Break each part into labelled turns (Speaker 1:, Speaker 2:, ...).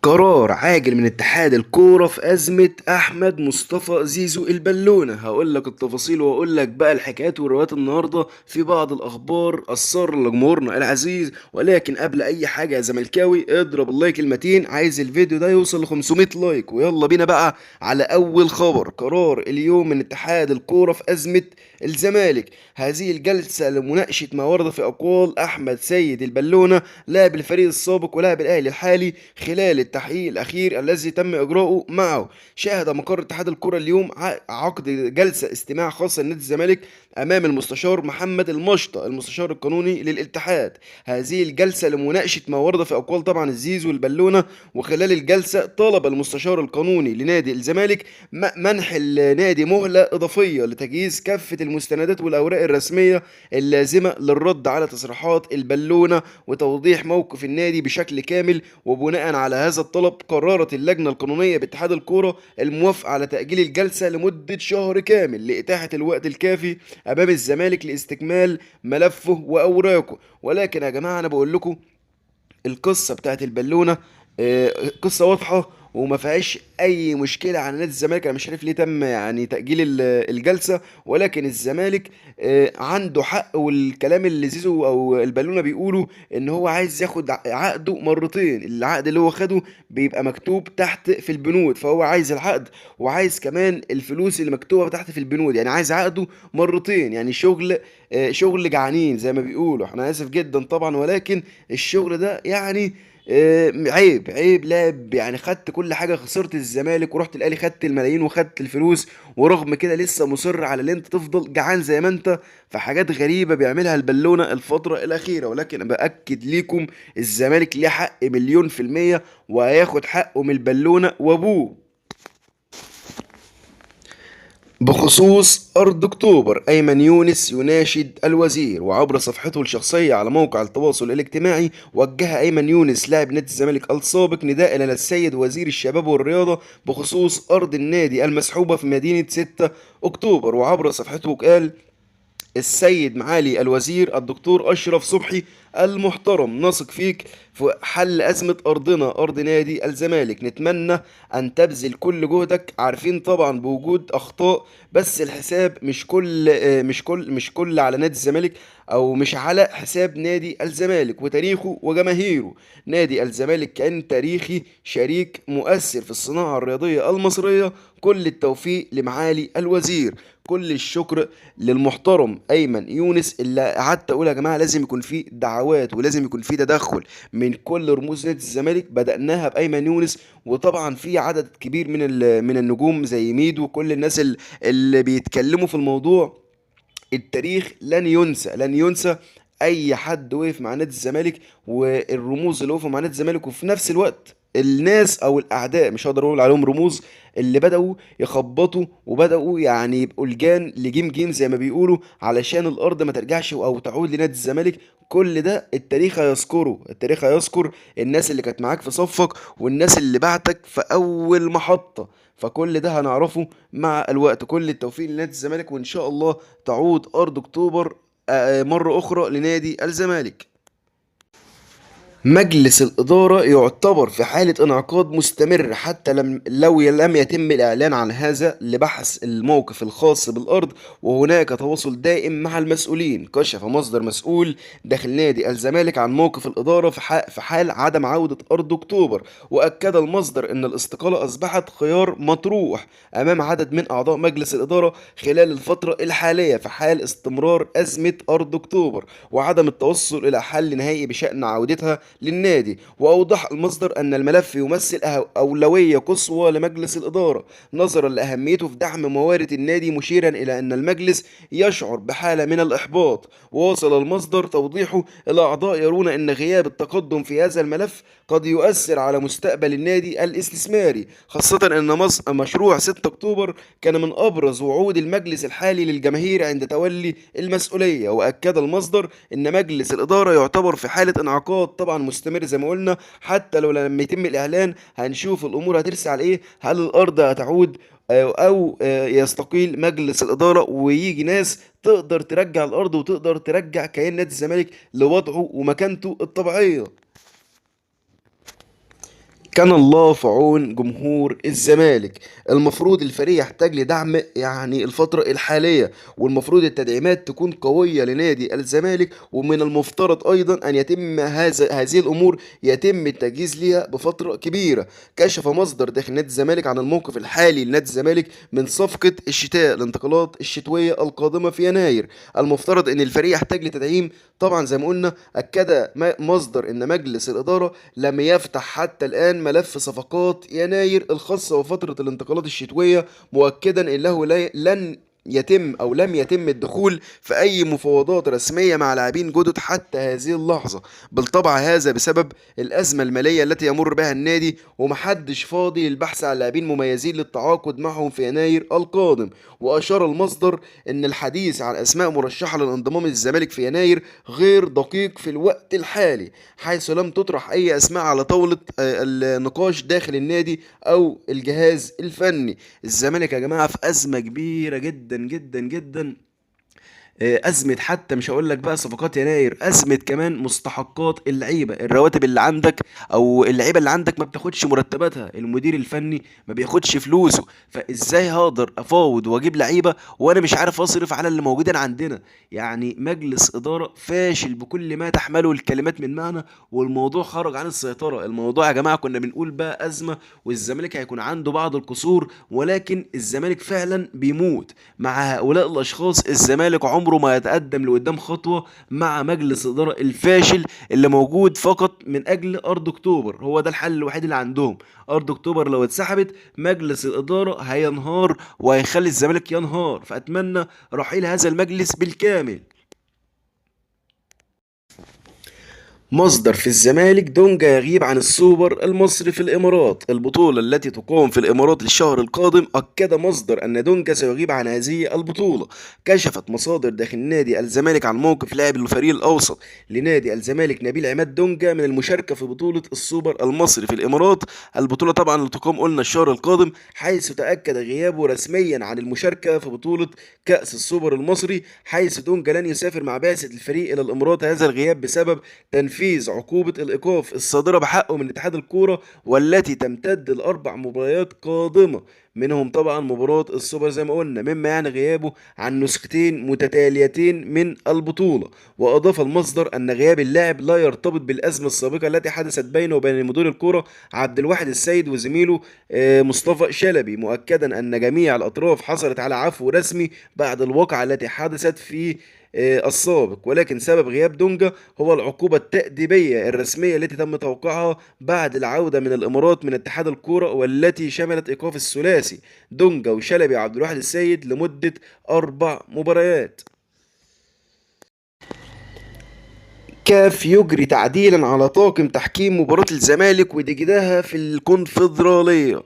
Speaker 1: قرار عاجل من اتحاد الكورة في أزمة أحمد مصطفى زيزو البالونة. هقول لك التفاصيل وأقول لك بقى الحكايات والروايات النهاردة في بعض الأخبار أثار لجمهورنا العزيز. ولكن قبل أي حاجة يا زملكاوي اضرب اللايك المتين، عايز الفيديو ده يوصل ل 500 لايك. ويلا بينا بقى على أول خبر. قرار اليوم من اتحاد الكورة في أزمة الزمالك. هذه الجلسة لمناقشة ما ورد في أقوال أحمد سيد البالونة لاعب الفريق السابق ولاعب الأهلي الحالي خلال التحقيق الأخير الذي تم إجراؤه معه. شهد مقر اتحاد الكرة اليوم عقد جلسة استماع خاصة لنادي الزمالك أمام المستشار محمد المشطة المستشار القانوني للاتحاد. هذه الجلسة لمناقشة ما ورد في أقوال طبعا الزيزو البالونة. وخلال الجلسة طلب المستشار القانوني لنادي الزمالك منح النادي مهلة إضافية لتجهيز كافة المستندات والأوراق الرسمية اللازمة للرد على تصريحات البالونة وتوضيح موقف النادي بشكل كامل. وبناء على هذا الطلب قررت اللجنة القانونية باتحاد الكورة الموافقة على تأجيل الجلسة لمدة شهر كامل لإتاحة الوقت الكافي أمام الزمالك لاستكمال ملفه وأوراقه. ولكن يا جماعة أنا بقول لكم القصه بتاعت البالونه قصه واضحه وما فيهاش اي مشكله على نادي الزمالك. انا مش عارف ليه تم يعني تاجيل الجلسه، ولكن الزمالك عنده حق. والكلام اللي زيزو او البالونه بيقوله ان هو عايز ياخد عقده مرتين. العقد اللي هو خده بيبقى مكتوب تحت في البنود، فهو عايز العقد وعايز كمان الفلوس اللي مكتوبه تحت في البنود. يعني عايز عقده مرتين، يعني شغل جعانين زي ما بيقولوا. انا اسف جدا طبعا، ولكن الشغل ده يعني عيب لاعب. يعني خدت كل حاجه، خسرت الزمالك ورحت الاهلي، خدت الملايين وخدت الفلوس، ورغم كده لسه مصر على ان انت تفضل جعان زي ما انت. فحاجات غريبه بيعملها البالونه الفتره الاخيره. ولكن باكد ليكم الزمالك ليه حق مليون في الميه، وهياخد حقه من البالونه وابوه. بخصوص أرض أكتوبر، أيمن يونس يناشد الوزير. وعبر صفحته الشخصية على موقع التواصل الاجتماعي وجه أيمن يونس لاعب نادي الزمالك السابق نداء إلى السيد وزير الشباب والرياضة بخصوص أرض النادي المسحوبة في مدينة 6 أكتوبر. وعبر صفحته قال: السيد معالي الوزير الدكتور أشرف صبحي المحترم، نثق فيك في حل أزمة أرضنا أرض نادي الزمالك. نتمنى أن تبذل كل جهدك، عارفين طبعا بوجود أخطاء، بس الحساب مش كل على نادي الزمالك، أو مش على حساب نادي الزمالك وتاريخه وجماهيره. نادي الزمالك كان تاريخي شريك مؤثر في الصناعة الرياضية المصرية. كل التوفيق لمعالي الوزير. كل الشكر للمحترم ايمن يونس. اللي قعدت اقول يا جماعه لازم يكون في دعوات ولازم يكون في تدخل من كل رموز نادي الزمالك. بدأناها بايمن يونس، وطبعا في عدد كبير من النجوم زي ميدو وكل الناس اللي بيتكلموا في الموضوع. التاريخ لن ينسى اي حد وقف مع نادي الزمالك، والرموز اللي وقفوا مع نادي الزمالك. وفي نفس الوقت الناس او الاعداء، مش هقدر اقول عليهم رموز، اللي بدأوا يخبطوا وبدأوا يعني يبقوا لجان لجيم جيم زي ما بيقولوا علشان الارض ما ترجعش او تعود لنادي الزمالك. كل ده التاريخ هيذكره. التاريخ هيذكر الناس اللي كانت معاك في صفك والناس اللي بعتك في اول محطة. فكل ده هنعرفه مع الوقت. كل التوفيق لنادي الزمالك، وإن شاء الله تعود أرض أكتوبر مرة أخرى لنادي الزمالك. مجلس الإدارة يعتبر في حالة انعقاد مستمر حتى لم يتم الإعلان عن هذا لبحث الموقف الخاص بالأرض. وهناك تواصل دائم مع المسؤولين. كشف مصدر مسؤول داخل نادي الزمالك عن موقف الإدارة في حال عدم عودة أرض أكتوبر. وأكد المصدر أن الاستقالة أصبحت خيار مطروح أمام عدد من أعضاء مجلس الإدارة خلال الفترة الحالية في حال استمرار أزمة أرض أكتوبر وعدم التوصل إلى حل نهائي بشأن عودتها للنادي. وأوضح المصدر أن الملف يمثل أولوية قصوى لمجلس الإدارة نظرا لأهميته في دعم موارد النادي، مشيرا إلى أن المجلس يشعر بحالة من الإحباط. وواصل المصدر توضيحه إلى أعضاء يرون أن غياب التقدم في هذا الملف قد يؤثر على مستقبل النادي الاستثماري، خاصة أن مشروع 6 أكتوبر كان من أبرز وعود المجلس الحالي للجماهير عند تولي المسؤولية. وأكد المصدر أن مجلس الإدارة يعتبر في حالة انعقاد طبعا مستمر زي ما قلنا. حتى لو لما يتم الإعلان هنشوف الأمور هترسى على إيه، هل الأرض هتعود أو يستقيل مجلس الإدارة ويجي ناس تقدر ترجع الأرض وتقدر ترجع كيان نادي الزمالك لوضعه ومكانته الطبيعية. كان الله في عون جمهور الزمالك. المفروض الفريق يحتاج لدعم يعني الفترة الحالية، والمفروض التدعيمات تكون قوية لنادي الزمالك، ومن المفترض أيضا أن يتم هذه الأمور يتم التجهيز ليها بفترة كبيرة. كشف مصدر داخل نادي الزمالك عن الموقف الحالي لنادي الزمالك من صفقة الشتاء، الانتقالات الشتوية القادمة في يناير. المفترض أن الفريق يحتاج لتدعيم. طبعا زي ما قلنا، أكد مصدر أن مجلس الإدارة لم يفتح حتى الآن ملف صفقات يناير الخاصة بفترة الانتقالات الشتوية، مؤكدا أنه لن يتم أو لم يتم الدخول في أي مفاوضات رسمية مع لاعبين جدد حتى هذه اللحظة. بالطبع هذا بسبب الأزمة المالية التي يمر بها النادي، ومحدش فاضي للبحث عن لاعبين مميزين للتعاقد معهم في يناير القادم. وأشار المصدر أن الحديث عن أسماء مرشحة للانضمام للزمالك في يناير غير دقيق في الوقت الحالي، حيث لم تطرح أي أسماء على طاولة النقاش داخل النادي أو الجهاز الفني. الزمالك يا جماعة في أزمة كبيرة جدا جدا جدا. أزمة، حتى مش هقول لك بقى صفقات يناير، أزمة كمان مستحقات اللعيبة، الرواتب اللي عندك أو اللعيبة اللي عندك ما بتاخدش مرتباتها، المدير الفني ما بياخدش فلوسه. فإزاي هقدر أفاوض وأجيب لعيبة وأنا مش عارف أصرف على اللي موجودين عندنا؟ يعني مجلس إدارة فاشل بكل ما تحمله الكلمات من معنى، والموضوع خرج عن السيطرة. الموضوع يا جماعة كنا بنقول بقى أزمة والزمالك هيكون عنده بعض القصور، ولكن الزمالك فعلا بيموت مع هؤلاء الأشخاص. الزمالك عمره ما يتقدم لقدام خطوة مع مجلس الإدارة الفاشل اللي موجود فقط من أجل أرض أكتوبر. هو ده الحل الوحيد اللي عندهم. أرض أكتوبر لو اتسحبت مجلس الإدارة هينهار وهيخلي الزمالك ينهار، فأتمنى رحيل هذا المجلس بالكامل. مصدر في الزمالك: دونجا يغيب عن السوبر المصري في الإمارات، البطولة التي تقام في الإمارات الشهر القادم. أكد مصدر أن دونجا سيغيب عن هذه البطولة. كشفت مصادر داخل نادي الزمالك عن موقف لاعب الفريق الأوسط لنادي الزمالك نبيل عماد دونجا من المشاركة في بطولة السوبر المصري في الإمارات. البطولة طبعا اللي تقام قلنا الشهر القادم، حيث تأكد غيابه رسميا عن المشاركة في بطولة كأس السوبر المصري، حيث دونجا لن يسافر مع بعثة الفريق إلى الإمارات. هذا الغياب بسبب تنفيذ عقوبة الإيقاف الصادرة بحقه من اتحاد الكورة، والتي تمتد لأربع مباريات قادمة، منهم طبعا مباراة السوبر زي ما قلنا، مما يعني غيابه عن نسختين متتاليتين من البطولة. وأضاف المصدر أن غياب اللاعب لا يرتبط بالأزمة السابقة التي حدثت بينه وبين مدير الكرة عبد الواحد السيد وزميله مصطفى شلبي، مؤكدا أن جميع الأطراف حصلت على عفو رسمي بعد الواقعة التي حدثت في السابق، ولكن سبب غياب دونجا هو العقوبة التأديبية الرسمية التي تم توقيعها بعد العودة من الإمارات من اتحاد الكورة، والتي شملت إيقاف الثلاثي دونجا وشلبي وعبد الواحد السيد لمدة 4 مباريات. كاف يجري تعديلا على طاقم تحكيم مباراة الزمالك ودجدها في الكونفدرالية.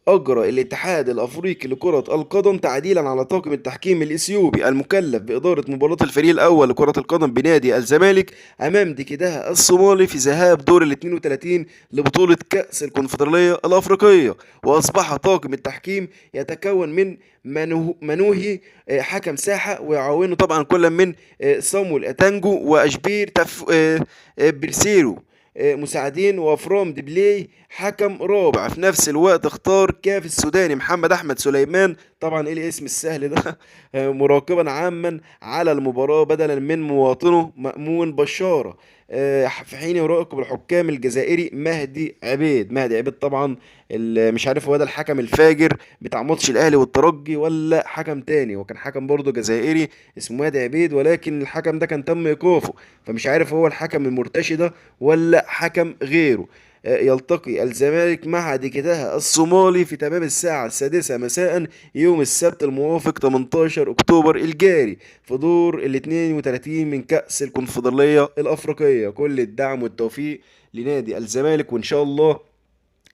Speaker 1: أجرى الاتحاد الأفريقي لكرة القدم تعديلا على طاقم التحكيم الإثيوبي المكلف بإدارة مباراة الفريق الأول لكرة القدم بنادي الزمالك أمام ديكيداها الصومالي في ذهاب دور ال 32 لبطولة كأس الكونفدرالية الأفريقية. وأصبح طاقم التحكيم يتكون من منوهي حكم ساحة، ويعاونه طبعا كل من صامويل أتانجو وأشبير برسيرو مساعدين، وافرام ديبلاي حكم رابع. في نفس الوقت اختار كاف السوداني محمد احمد سليمان، طبعا ايه الاسم السهل ده مراقبا عاما على المباراة بدلا من مواطنه مأمون بشارة، في حين يراقب الحكام الجزائري مهدي عبيد طبعا. مش عارف هو ده الحكم الفاجر بتاع ماتش الاهلي والترجي ولا حكم تاني، وكان حكم برضه جزائري اسمه مهدي عبيد، ولكن الحكم ده كان تم ايقافه، فمش عارف هو الحكم المرتشي ده ولا حكم غيره. يلتقي الزمالك مع ديكتاها الصومالي في تمام الساعة 6 مساء يوم السبت الموافق 18 أكتوبر الجاري في دور ال 32 من كأس الكونفدرالية الأفريقية. كل الدعم والتوفيق لنادي الزمالك، وإن شاء الله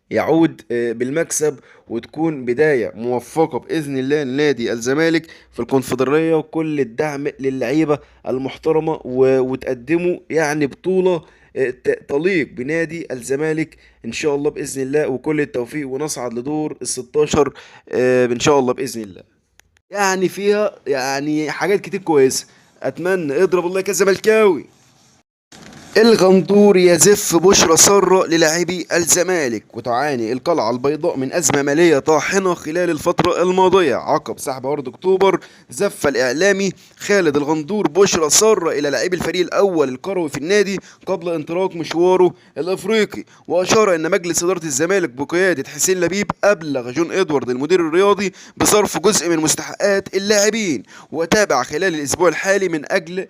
Speaker 1: يعود بالمكسب، وتكون بداية موفقة بإذن الله لنادي الزمالك في الكونفدرالية، وكل الدعم للعيبة المحترمة وتقدموا يعني بطولة تليق بنادي الزمالك إن شاء الله بإذن الله، وكل التوفيق ونصعد لدور ال 16 إن شاء الله بإذن الله. يعني فيها يعني حاجات كتير كويسة. أتمنى اضرب الله كزملكاوي. الغندور يزف بشرى سارة للاعبي الزمالك. وتعاني القلعة البيضاء من أزمة مالية طاحنة خلال الفترة الماضية عقب سحب عرض أكتوبر. زف الإعلامي خالد الغندور بشرى سارة إلى لاعبي الفريق الأول الكروي في النادي قبل انطلاق مشواره الأفريقي، وأشار أن مجلس إدارة الزمالك بقيادة حسين لبيب أبلغ جون إدوارد المدير الرياضي بصرف جزء من مستحقات اللاعبين، وتابع خلال الأسبوع الحالي من أجل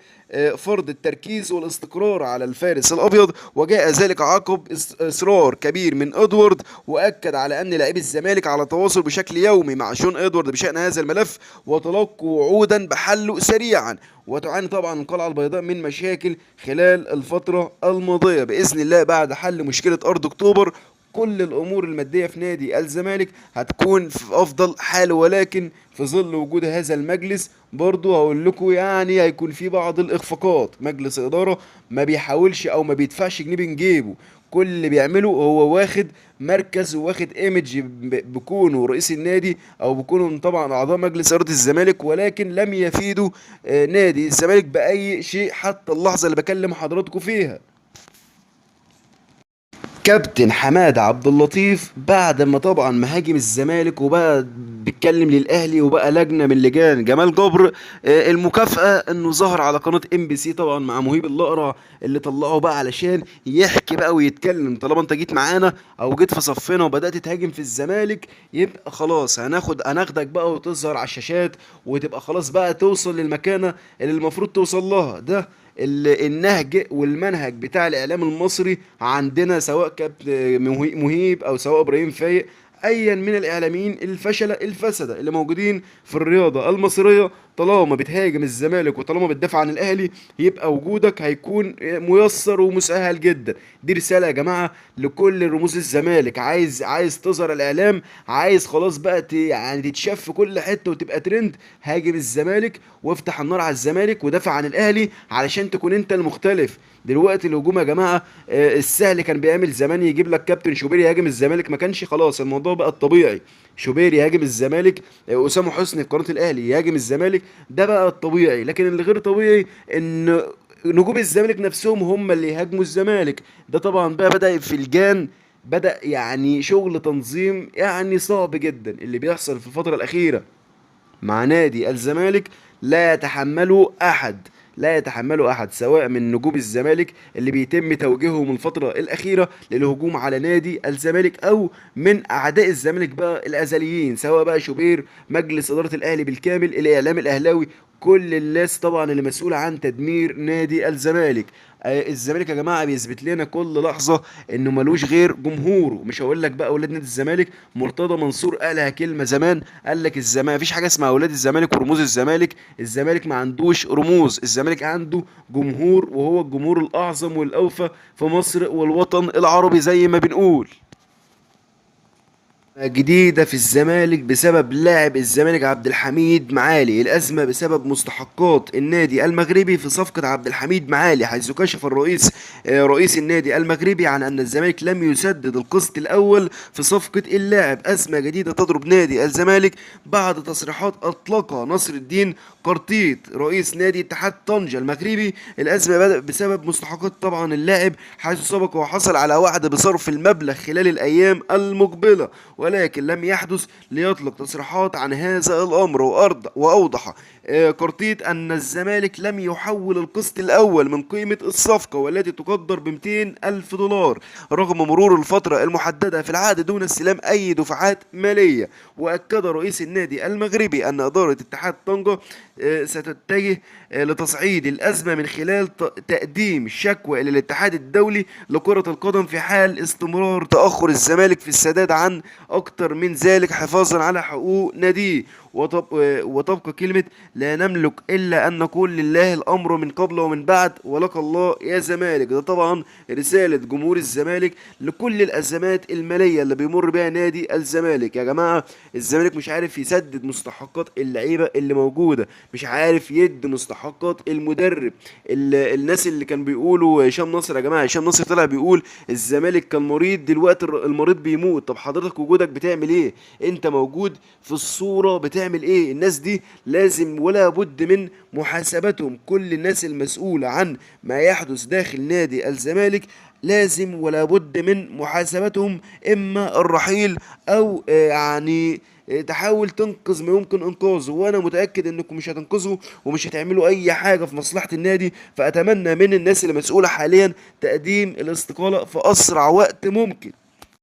Speaker 1: فرض التركيز والاستقرار على الفارس الأبيض. وجاء ذلك عقب إصرار كبير من إدوارد، وأكد على أن لاعبي الزمالك على تواصل بشكل يومي مع جون إدوارد بشأن هذا الملف وتلقوا وعودا بحله سريعا. وتعاني طبعا القلعة البيضاء من مشاكل خلال الفترة الماضية. بإذن الله بعد حل مشكلة أرض أكتوبر كل الامور الماديه في نادي الزمالك هتكون في افضل حال، ولكن في ظل وجود هذا المجلس برضو هقول لكم يعني هيكون في بعض الاخفاقات. مجلس اداره ما بيحاولش او ما بيدفعش جنيه من جيبه، كل اللي بيعمله هو واخد مركز وواخد ايمج بكونه رئيس النادي او بكونه طبعا اعضاء مجلس اداره الزمالك، ولكن لم يفيدوا نادي الزمالك باي شيء حتى اللحظه اللي بكلم حضراتكم فيها. كابتن حماده عبد اللطيف بعد ما طبعا مهاجم الزمالك وبقى بيتكلم للاهلي وبقى لجنه من لجان جمال جبر، المكافاه انه ظهر على قناه ام بي سي طبعا مع مهيب الاقرع اللي طلعه بقى علشان يحكي بقى ويتكلم. طالما انت جيت معانا او جيت في صفنا وبدات تهاجم في الزمالك يبقى خلاص هناخدك بقى وتظهر على الشاشات وتبقى خلاص بقى توصل للمكانه اللي المفروض توصل لها. ده النهج والمنهج بتاع الاعلام المصري عندنا، سواء كابتن مهيب او سواء ابراهيم فايق، ايا من الاعلاميين الفشله الفسده اللي موجودين في الرياضه المصريه. طالما بتهاجم الزمالك وطالما بتدافع عن الاهلي يبقى وجودك هيكون ميسر ومسهل جدا. دي رساله يا جماعه لكل رموز الزمالك. عايز تظهر الاعلام، عايز خلاص بقى يعني تتشاف في كل حته وتبقى ترند، هاجم الزمالك وافتح النار على الزمالك ودافع عن الاهلي علشان تكون انت المختلف. دلوقتي الهجوم يا جماعه السهل كان بيعمل زمان يجيب لك كابتن شوبير يهاجم الزمالك، ما كانش خلاص الموضوع بقى الطبيعي. شوبير يهاجم الزمالك، اسامه حسني في قناه الاهلي يهاجم الزمالك، ده بقى الطبيعي. لكن اللي غير طبيعي ان نجوم الزمالك نفسهم هم اللي يهاجموا الزمالك. ده طبعا بقى بدأ في الجان، بدأ يعني شغل تنظيم يعني صعب جدا اللي بيحصل في الفترة الأخيرة مع نادي الزمالك. لا يتحمله أحد، لا يتحمله أحد سواء من نجوم الزمالك اللي بيتم توجيههم الفترة الأخيرة للهجوم على نادي الزمالك، أو من أعداء الزمالك بقى الأزليين، سواء بقى شوبير، مجلس إدارة الأهلي بالكامل، الإعلام الأهلاوي، كل الناس طبعا اللي مسؤولة عن تدمير نادي الزمالك. الزمالك يا جماعه بيثبت لنا كل لحظه انه ملوش غير جمهوره. مش هقول لك بقى اولاد نادي الزمالك، مرتضى منصور قالها كلمه زمان، قال لك الزمالك مفيش حاجه اسمها اولاد الزمالك ورموز الزمالك. الزمالك ما عندوش رموز، الزمالك عنده جمهور، وهو الجمهور الاعظم والاوفى في مصر والوطن العربي زي ما بنقول. جديدة في الزمالك بسبب لاعب الزمالك عبد الحميد معالي. الأزمة بسبب مستحقات النادي المغربي في صفقة عبد الحميد معالي، حيث كشف رئيس النادي المغربي عن أن الزمالك لم يسدد القسط الأول في صفقة اللاعب. أزمة جديدة تضرب نادي الزمالك بعد تصريحات أطلقها نصر الدين قرطيط رئيس نادي اتحاد طنجة المغربي. الأزمة بدأت بسبب مستحقات طبعا اللاعب، حيث سبق وحصل على وعد بصرف المبلغ خلال الأيام المقبلة، ولكن لم يحدث ليطلق تصريحات عن هذا الأمر. وأوضح قرطيط أن الزمالك لم يحول القسط الأول من قيمة الصفقة والتي تقدر ب 200 ألف دولار رغم مرور الفترة المحددة في العقد دون استلام أي دفعات مالية. وأكد رئيس النادي المغربي أن إدارة اتحاد طنجة ستتجه لتصعيد الأزمة من خلال تقديم شكوى إلى الاتحاد الدولي لكرة القدم في حال استمرار تأخر الزمالك في السداد عن أكتر من ذلك حفاظا على حقوق ناديه. وتبقى كلمة لا نملك إلا أن نقول لله الأمر من قبل ومن بعد ولك الله يا زمالك. ده طبعا رسالة جمهور الزمالك لكل الأزمات المالية اللي بيمر بها نادي الزمالك. يا جماعة الزمالك مش عارف يسدد مستحقات اللعيبة اللي موجودة، مش عارف يد مستحقات المدرب. الناس اللي كان بيقولوا هشام نصر، يا جماعة هشام نصر طلع بيقول الزمالك كان مريض دلوقتي المريض بيموت. طب حضرتك وجودك وجودك بتعمل ايه؟ انت موجود في الصورة بتعمل ايه؟ الناس دي لازم ولا بد من محاسبتهم. كل الناس المسؤولة عن ما يحدث داخل نادي الزمالك لازم ولا بد من محاسبتهم، اما الرحيل او تحاول تنقذ ما يمكن انقاذه. وانا متاكد انكم مش هتنقذوا ومش هتعملوا اي حاجه في مصلحه النادي. فاتمنى من الناس اللي مسؤوله حاليا تقديم الاستقاله في اسرع وقت ممكن.